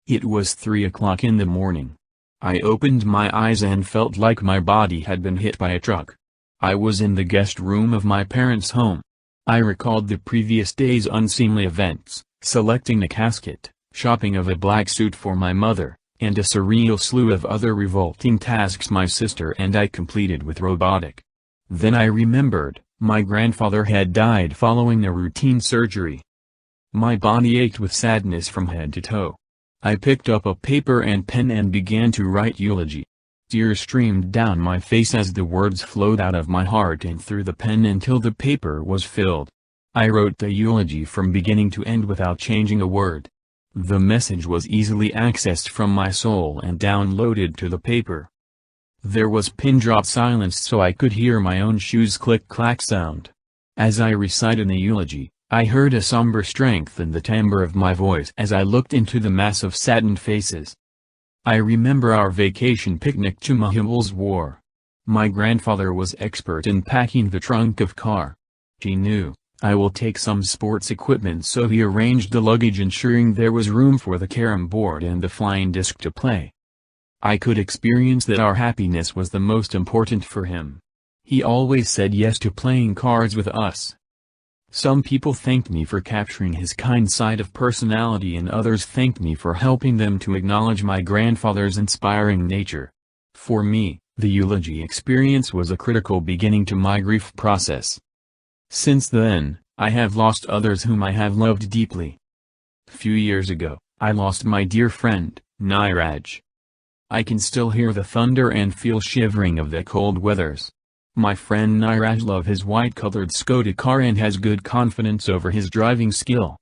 It was 3 o'clock in the morning. I opened my eyes and felt like my body had been hit by a truck. I was in the guest room of my parents' home. I recalled the previous day's unseemly events, selecting a casket, shopping of a black suit for my mother, and a surreal slew of other revolting tasks my sister and I completed with robotic. Then I remembered, my grandfather had died following a routine surgery. My body ached with sadness from head to toe. I picked up a paper and pen and began to write eulogy. Tears streamed down my face as the words flowed out of my heart and through the pen until the paper was filled. I wrote the eulogy from beginning to end without changing a word. The message was easily accessed from my soul and downloaded to the paper. There was pin-drop silence so I could hear my own shoes click-clack sound. As I recited the eulogy, I heard a somber strength in the timbre of my voice as I looked into the mass of saddened faces. I remember our vacation picnic to Mahim's War. My grandfather was expert in packing the trunk of car. He knew I will take some sports equipment, so he arranged the luggage ensuring there was room for the carom board and the flying disc to play. I could experience that our happiness was the most important for him. He always said yes to playing cards with us. Some people thanked me for capturing his kind side of personality and others thanked me for helping them to acknowledge my grandfather's inspiring nature. For me, the eulogy experience was a critical beginning to my grief process. Since then, I have lost others whom I have loved deeply. Few years ago, I lost my dear friend, Niraj. I can still hear the thunder and feel shivering of the cold weathers. My friend Niraj loves his white-colored Skoda car and has good confidence over his driving skill.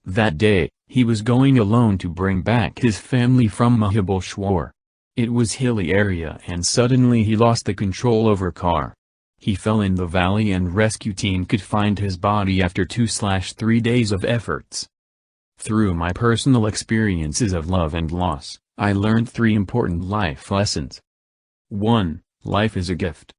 That day, he was going alone to bring back his family from Mahabaleshwar. It was hilly area and suddenly he lost the control over car. He fell in the valley and rescue team could find his body after 2/3 days of efforts. Through my personal experiences of love and loss, I learned 3 important life lessons. 1. Life is a gift.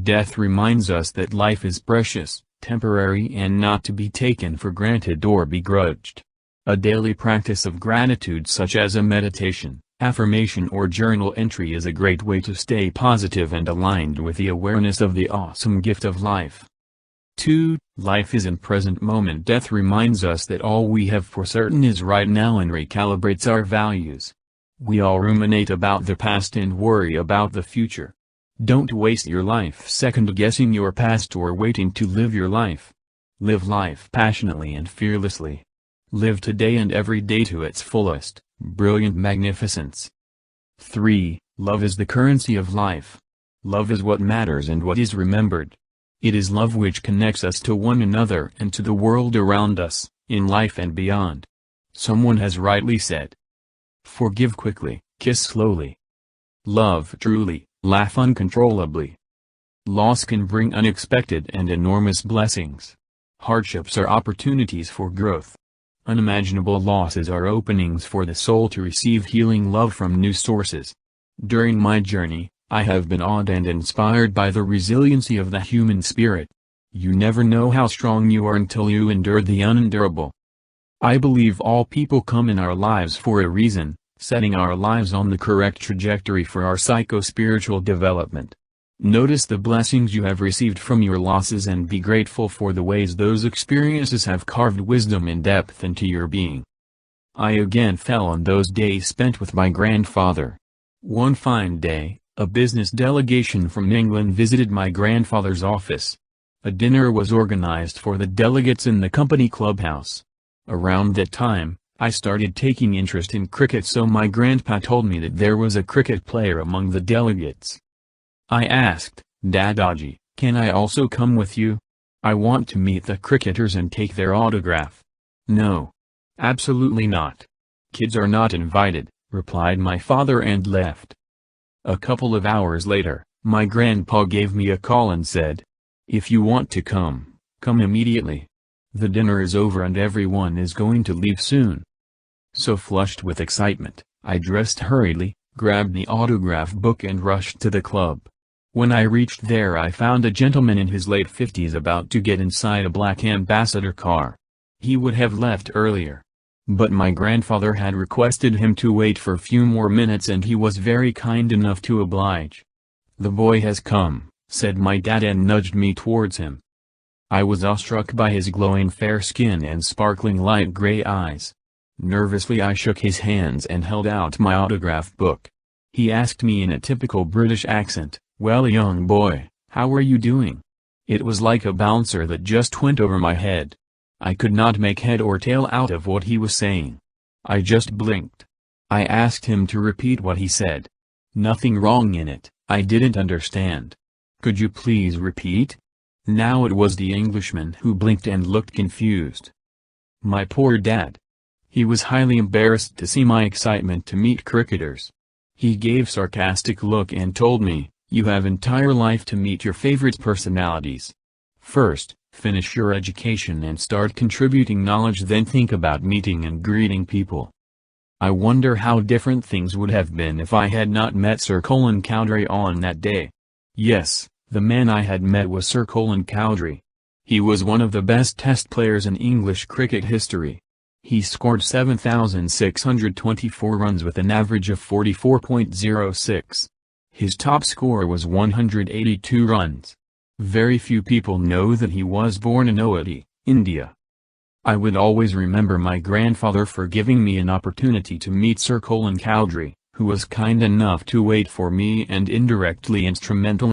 Death reminds us that life is precious, temporary and not to be taken for granted or begrudged. A daily practice of gratitude such as a meditation, affirmation or journal entry is a great way to stay positive and aligned with the awareness of the awesome gift of life. 2. Life is in present moment. Death reminds us that all we have for certain is right now and recalibrates our values. We all ruminate about the past and worry about the future. Don't waste your life second-guessing your past or waiting to live your life. Live life passionately and fearlessly. Live today and every day to its fullest, brilliant magnificence. 3. Love is the currency of life. Love is what matters and what is remembered. It is love which connects us to one another and to the world around us, in life and beyond. Someone has rightly said, "Forgive quickly, kiss slowly. Love truly, laugh uncontrollably." Loss can bring unexpected and enormous blessings. Hardships are opportunities for growth. Unimaginable losses are openings for the soul to receive healing love from new sources. During my journey, I have been awed and inspired by the resiliency of the human spirit. You never know how strong you are until you endure the unendurable. I believe all people come in our lives for a reason, setting our lives on the correct trajectory for our psycho-spiritual development. Notice the blessings you have received from your losses and be grateful for the ways those experiences have carved wisdom and depth into your being. I again fell on those days spent with my grandfather. One fine day, a business delegation from England visited my grandfather's office. A dinner was organized for the delegates in the company clubhouse. Around that time, I started taking interest in cricket, so my grandpa told me that there was a cricket player among the delegates. I asked, "Dadaji, can I also come with you? I want to meet the cricketers and take their autograph." "No. Absolutely not. Kids are not invited," replied my father and left. A couple of hours later, my grandpa gave me a call and said, "If you want to come, come immediately. The dinner is over and everyone is going to leave soon." So flushed with excitement, I dressed hurriedly, grabbed the autograph book and rushed to the club. When I reached there I found a gentleman in his late 50s about to get inside a black ambassador car. He would have left earlier. But my grandfather had requested him to wait for a few more minutes and he was very kind enough to oblige. "The boy has come," said my dad and nudged me towards him. I was awestruck by his glowing fair skin and sparkling light gray eyes. Nervously I shook his hands and held out my autograph book. He asked me in a typical British accent, "Well, young boy, how are you doing?" It was like a bouncer that just went over my head. I could not make head or tail out of what he was saying. I just blinked. I asked him to repeat what he said. "Nothing wrong in it, I didn't understand. Could you please repeat?" Now it was the Englishman who blinked and looked confused. My poor dad. He was highly embarrassed to see my excitement to meet cricketers. He gave sarcastic look and told me, "You have entire life to meet your favorite personalities. First, finish your education and start contributing knowledge, then think about meeting and greeting people." I wonder how different things would have been if I had not met Sir Colin Cowdrey on that day. Yes, the man I had met was Sir Colin Cowdrey. He was one of the best Test players in English cricket history. He scored 7,624 runs with an average of 44.06. His top score was 182 runs. Very few people know that he was born in Owadhi, India. I would always remember my grandfather for giving me an opportunity to meet Sir Colin Cowdrey, who was kind enough to wait for me and indirectly instrumental